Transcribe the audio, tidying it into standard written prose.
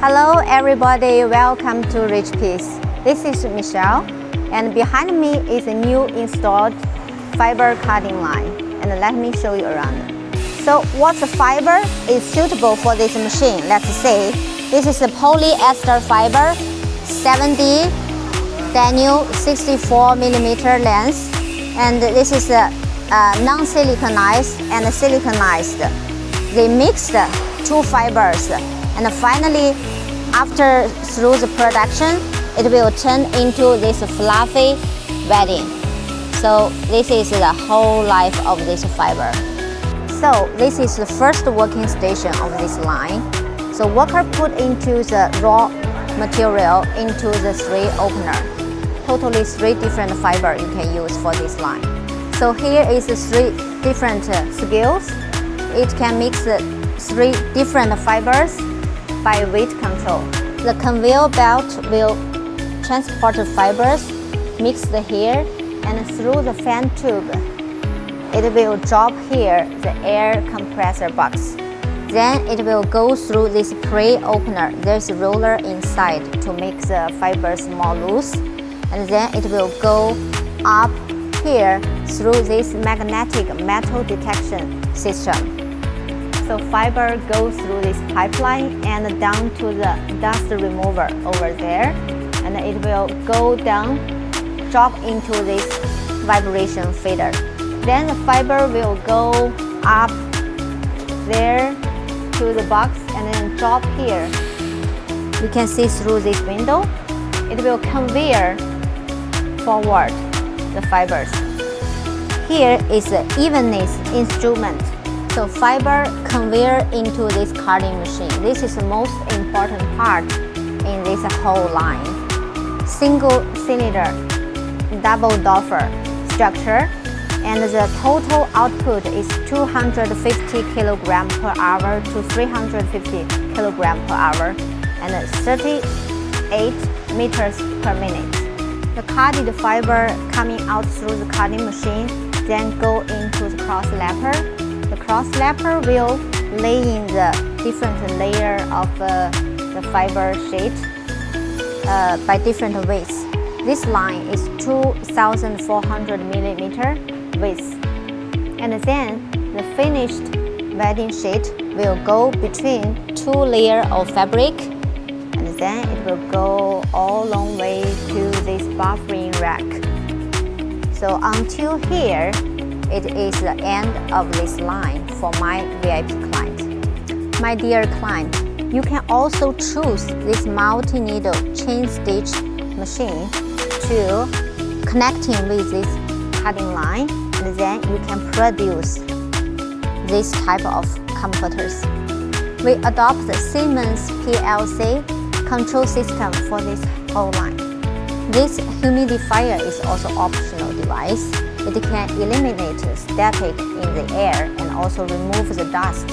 Hello everybody, welcome to Richpeace. This is Michelle, and behind me is a new installed fiber cutting line, and let me show you around. So what fiber is suitable for this machine? Let's say this is a polyester fiber, 70 denier 64mm length, and this is a non-siliconized and siliconized. They mixed two fibers, and finally through the production, it will turn into this fluffy webbing. So this is the whole life of this fiber. So this is the first working station of this line. So worker put into the raw material into the 3 opener. Totally 3 different fiber you can use for this line. So here is the 3 different scales. It can mix 3 different fibers by weight control. The conveyor belt will transport the fibers mixed here, and through the fan tube, it will drop here the air compressor box. Then it will go through this pre-opener. There's a roller inside to make the fibers more loose, and then it will go up here through this magnetic metal detection system. So fiber goes through this pipeline and down to the dust remover over there, and it will go down, drop into this vibration feeder. Then the fiber will go up there to the box and then drop here. You can see through this window. It will conveyor forward the fibers. Here is the evenness instrument. So fiber conveyor into this cutting machine. This is the most important part in this whole line. Single cylinder, double doffer structure, and the total output is 250 kg per hour to 350 kg per hour and 38 meters per minute. The cutted fiber coming out through the cutting machine then go into the cross lapper. The cross lapper will lay in the different layer of the fiber sheet by different widths. This line is 2,400 millimeter width, and then the finished wedding sheet will go between 2 layers of fabric, and then it will go all long way to this buffering rack. So until here, it is the end of this line for my VIP client. My dear client, you can also choose this multi-needle chain stitch machine to connecting with this cutting line, and then you can produce this type of comforters. We adopt the Siemens PLC control system for this whole line. This humidifier is also optional device. It can eliminate static in the air and also remove the dust